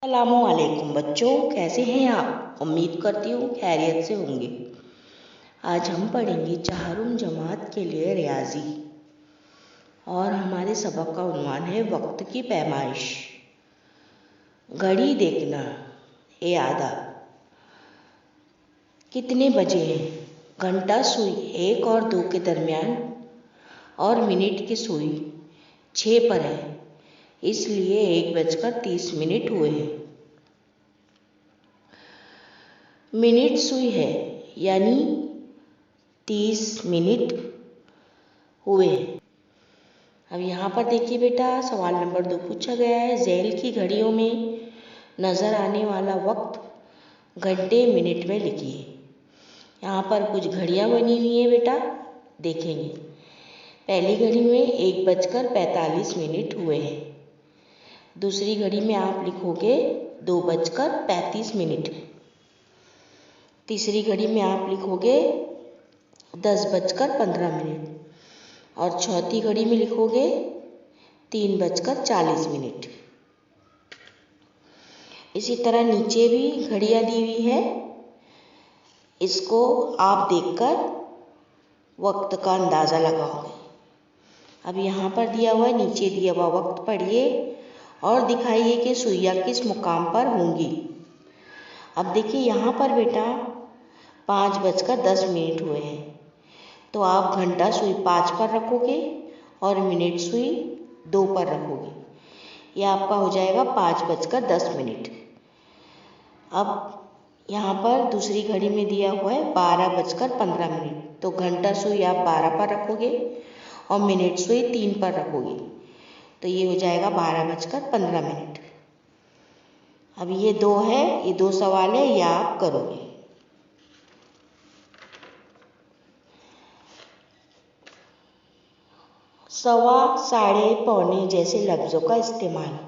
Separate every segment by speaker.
Speaker 1: अस्सलामुअलैकुम बच्चों, कैसे हैं आप। उम्मीद करती हूँ खैरियत से होंगे। आज हम पढ़ेंगे चाहरुम जमात के लिए रियाजी और हमारे सबक का उन्वान है वक्त की पैमाइश। घड़ी देखना ए आधा, कितने बजे हैं। घंटा सुई 1 और 2 के दरमियान और मिनट की सुई 6 पर है, इसलिए 1:30 हुए हैं। मिनट सुई है यानी 30 मिनट हुए हैं। अब यहाँ पर देखिए बेटा, सवाल नंबर 2 पूछा गया है। झैल की घड़ियों में नज़र आने वाला वक्त घंटे मिनट में लिखिए। यहाँ पर कुछ घड़ियाँ बनी हुई हैं बेटा, देखेंगे। पहली घड़ी में 1:45 हुए हैं। दूसरी घड़ी में आप लिखोगे 2:35। तीसरी घड़ी में आप लिखोगे 10:15 और चौथी घड़ी में लिखोगे 3:40। इसी तरह नीचे भी घड़ियाँ दी हुई है, इसको आप देखकर वक्त का अंदाज़ा लगाओगे। अब यहाँ पर दिया हुआ है, नीचे दिया हुआ वक्त पढ़िए और दिखाइए कि सुइयाँ किस मुकाम पर होंगी। अब देखिए यहाँ पर बेटा 5:10 हुए हैं, तो आप घंटा सुई 5 पर रखोगे और मिनट सुई 2 पर रखोगे। यह आपका हो जाएगा 5:10। अब यहाँ पर दूसरी घड़ी में दिया हुआ है 12:15, तो घंटा सुई आप 12 पर रखोगे और मिनट सुई 3 पर रखोगे, तो ये हो जाएगा 12:15। अब ये 2 है, ये 2 सवाल है, यह आप करोगे। सवा, साढ़े, पौने जैसे लफ्ज़ों का इस्तेमाल।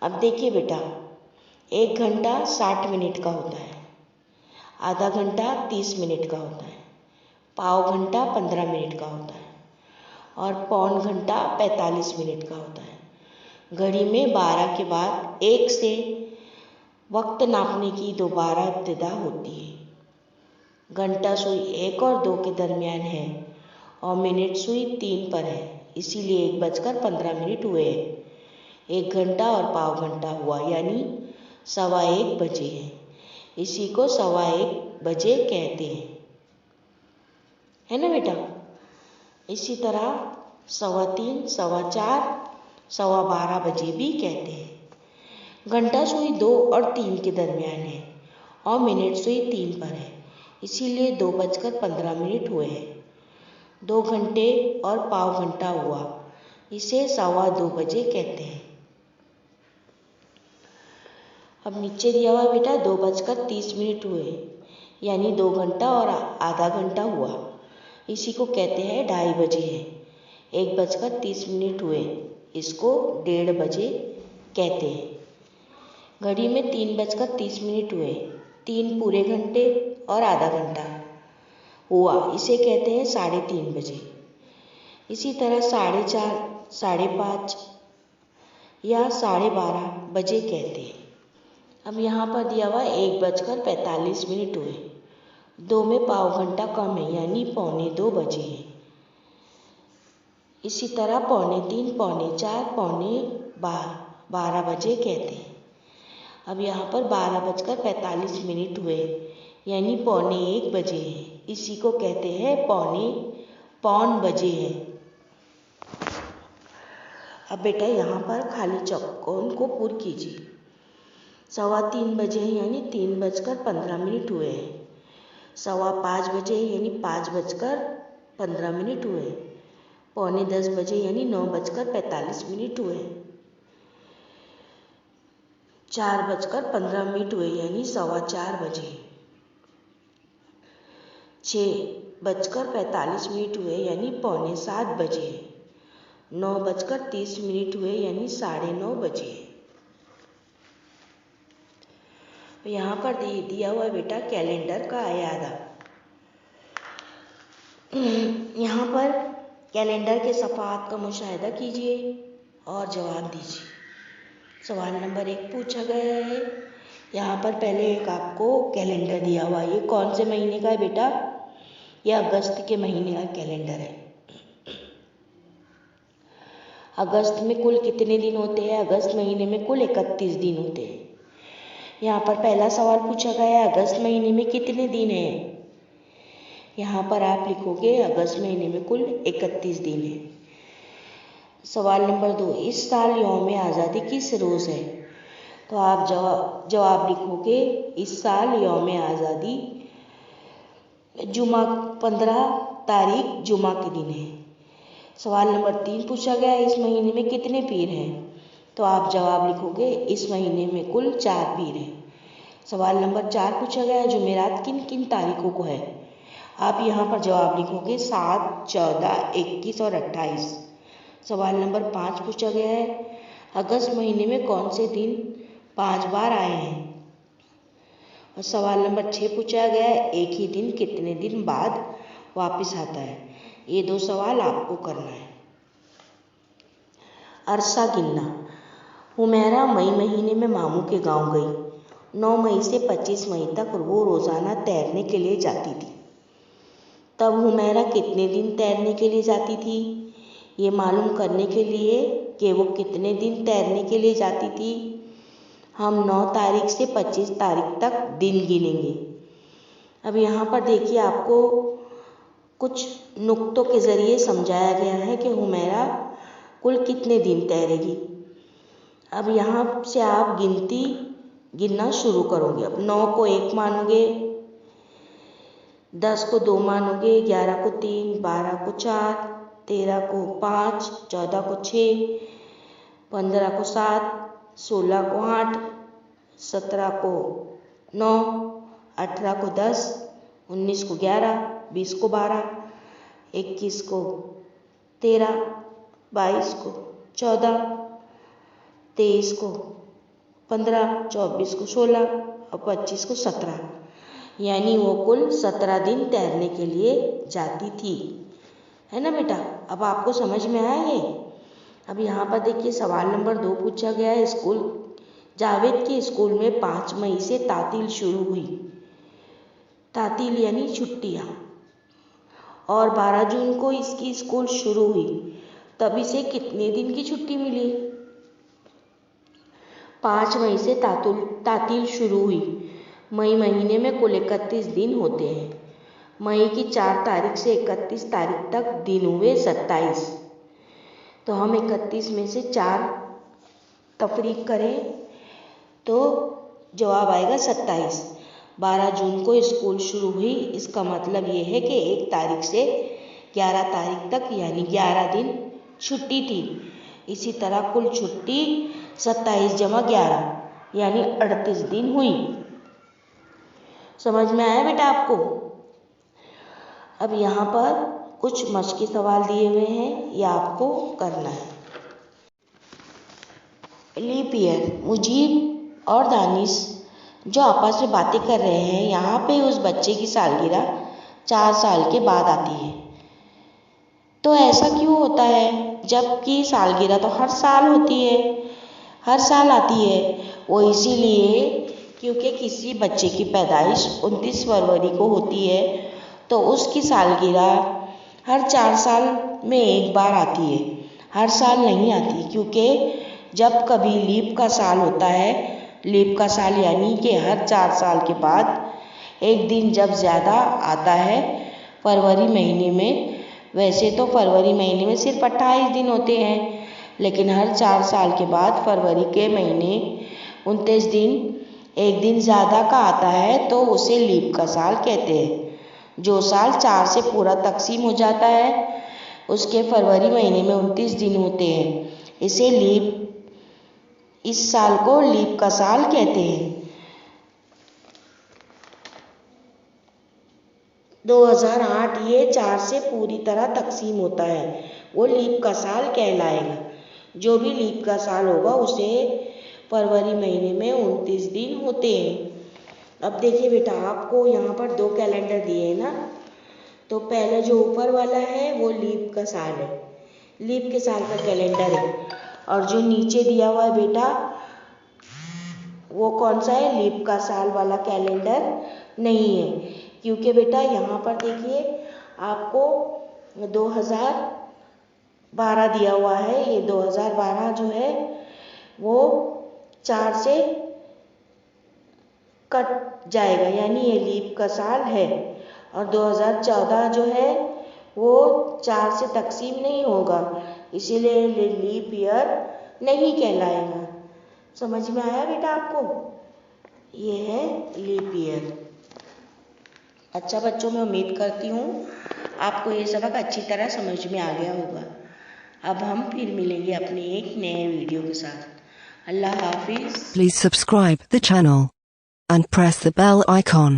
Speaker 1: अब देखिए बेटा, 1 घंटा 60 मिनट का होता है, आधा घंटा 30 मिनट का होता है, पाव घंटा 15 मिनट का होता है और पौन घंटा 45 मिनट का होता है। घड़ी में 12 के बाद 1 से वक्त नापने की दोबारा इब्तिदा होती है। घंटा सुई 1 और 2 के दरमियान है और मिनट सुई 3 पर है, इसीलिए 1:15 हुए हैं। 1 घंटा और पाव घंटा हुआ यानी 1:15 बजे हैं, इसी को 1:15 बजे कहते हैं, है ना बेटा। इसी तरह 3:15, 4:15, 12:15 बजे भी कहते हैं। घंटा सुई 2 और 3 के दरमियान है और मिनट सुई 3 पर है, इसीलिए 2:15 हुए हैं। 2 घंटे और पाव घंटा हुआ, इसे 2:15 बजे कहते हैं। अब नीचे दिया हुआ बेटा 2:30 हुए यानी 2 घंटा और आधा घंटा हुआ, इसी को कहते हैं 2:30 बजे है। 1:30 हुए, इसको 1:30 बजे कहते हैं। घड़ी में 3:30 हुए, 3 पूरे घंटे और आधा घंटा हुआ, इसे कहते हैं 3:30 बजे। इसी तरह 4:30, 5:30 या 12:30 बजे कहते हैं। अब यहाँ पर दिया हुआ 1:45 हुए, 2 में पाव घंटा कम है यानी 2:45 बजे है। इसी तरह 3:45, 4:45, 12:30 बजे कहते हैं। अब यहाँ पर 12:45 हुए यानी 1:45 बजे है, इसी को कहते हैं पौन बजे है। अब बेटा यहाँ पर खाली चौकोन को पूर्ण कीजिए। 3:15 बजे यानी 3:15 हुए हैं। 5:15 बजे यानी 5:15 हुए। 9:45 बजे यानी 9:45 हुए। 4:15 हुए यानी 4:15 बजे। 6:45 हुए यानी 6:45 बजे। 9:30 हुए यानी 9:30 बजे। यहाँ पर दिया हुआ बेटा कैलेंडर का अयादा। यहाँ पर कैलेंडर के सफ़ात का मुशाहिदा कीजिए और जवाब दीजिए। सवाल नंबर 1 पूछा गया है। यहाँ पर पहले एक आपको कैलेंडर दिया हुआ है। ये कौन से महीने का है बेटा? ये अगस्त के महीने का कैलेंडर है। अगस्त में कुल कितने दिन होते हैं? अगस्त महीने में कुल 31 दिन होते हैं। यहाँ पर पहला सवाल पूछा गया है, अगस्त महीने में कितने दिन हैं? यहाँ पर आप लिखोगे अगस्त महीने में कुल 31 दिन है। सवाल नंबर 2, इस साल यौम आज़ादी किस रोज़ है? तो आप जवाब लिखोगे इस साल यौम आज़ादी जुमा 15 तारीख जुमा के दिन है। सवाल नंबर 3 पूछा गया, इस महीने में कितने पीर हैं? तो आप जवाब लिखोगे इस महीने में कुल 4 पीर हैं। सवाल नंबर 4 पूछा गया, जुमेरात किन किन तारीखों को है? आप यहाँ पर जवाब लिखोगे 7, 14, 21 और 28। सवाल नंबर 5 पूछा गया है, अगस्त महीने में कौन से दिन 5 बार आए हैं? और सवाल नंबर 6 पूछा गया है, एक ही दिन कितने दिन बाद वापस आता है? ये 2 सवाल आपको करना है। अरसा गिनना। हुमैरा मई महीने में मामू के गांव गई। 9 मई से 25 मई तक वो रोज़ाना तैरने के लिए जाती थी। तब हुमैरा कितने दिन तैरने के लिए जाती थी? ये मालूम करने के लिए कि वो कितने दिन तैरने के लिए जाती थी, हम 9 तारीख से 25 तारीख तक दिन गिनेंगे। अब यहाँ पर देखिए आपको कुछ नुक्तों के ज़रिए समझाया गया है कि हुमैरा कुल कितने दिन तैरेगी। अब यहाँ से आप गिनना शुरू करोगे। अब 9 को 1 मानोगे, 10 को 2 मानोगे, 11 को 3, 12 को 4, 13 को 5, 14 को 6, 15 को 7, 16 को 8, 17 को 9, 18 को 10, 19 को 11, 20 को 12, 21 को 13, 22 को 14, 23 को 15, 24 को 16 और 25 को 17, यानी वो कुल 17 दिन तैरने के लिए जाती थी, है ना बेटा? अब आपको समझ में आया ये? अब यहाँ पर देखिए सवाल नंबर 2 पूछा गया है, जावेद के स्कूल में 5 मई से तातील शुरू हुई। तातील यानी छुट्टियाँ, और 12 जून को इसकी स्कूल शुरू हुई। तब इसे कितने दिन की छुट्टी मिली? 5 मई से तातील शुरू हुई। मई महीने में कुल 31 दिन होते हैं। मई की 4 तारीख से 31 तारीख तक दिन हुए 27। तो हम 31 में से 4 तफरीक करें तो जवाब आएगा 27। 12 जून को स्कूल शुरू हुई, इसका मतलब ये है कि 1 तारीख से 11 तारीख तक यानी 11 दिन छुट्टी थी। इसी तरह कुल छुट्टी 27 जमा 11 यानी 38 दिन हुई। समझ में आया बेटा आपको? अब यहाँ पर कुछ मश्की सवाल दिए हुए हैं, ये आपको करना है। लीप ईयर, मुजीब और दानिश जो आपस में बातें कर रहे हैं, यहाँ पे उस बच्चे की सालगिरह 4 साल के बाद आती है। तो ऐसा क्यों होता है, जबकि सालगिरह तो हर साल होती है, हर साल आती है? वो इसीलिए क्योंकि किसी बच्चे की पैदाइश 29 फरवरी को होती है, तो उसकी सालगिरह हर 4 साल में एक बार आती है, हर साल नहीं आती। क्योंकि जब कभी लीप का साल होता है, लीप का साल यानी कि हर 4 साल के बाद एक दिन जब ज़्यादा आता है फरवरी महीने में। वैसे तो फरवरी महीने में सिर्फ 28 दिन होते हैं, लेकिन हर 4 साल के बाद फरवरी के महीने 29 दिन एक दिन ज़्यादा का आता है, तो उसे लीप का साल कहते हैं। जो साल 4 से पूरा तकसीम हो जाता है उसके फरवरी महीने में 29 दिन होते हैं, इस साल को लीप का साल कहते हैं। 2008 ये 4 से पूरी तरह तकसीम होता है, वो लीप का साल कहलाएगा। जो भी लीप का साल होगा उसे फरवरी महीने में 29 दिन होते हैं। अब देखिए बेटा, आपको यहाँ पर 2 कैलेंडर दिए हैं ना, तो पहले जो ऊपर वाला है वो लीप का साल है, लीप के साल का कैलेंडर है। और जो नीचे दिया हुआ है बेटा, वो कौन सा है, लीप का साल वाला कैलेंडर नहीं है, क्योंकि बेटा यहाँ पर देखिए आपको 2012 दिया हुआ है। ये 2012 जो है वो 4 से कट जाएगा, यानी ये लीप का साल है। और 2014 जो है वो 4 से तकसीम नहीं होगा, इसीलिए लीप ईयर नहीं कहलाएगा। समझ में आया बेटा आपको? ये है लीप ईयर। अच्छा बच्चों, मैं उम्मीद करती हूँ आपको ये सबक अच्छी तरह समझ में आ गया होगा। अब हम फिर मिलेंगे अपने एक नए वीडियो के साथ। अल्लाह हाफिज।
Speaker 2: Please subscribe the channel and press the bell icon.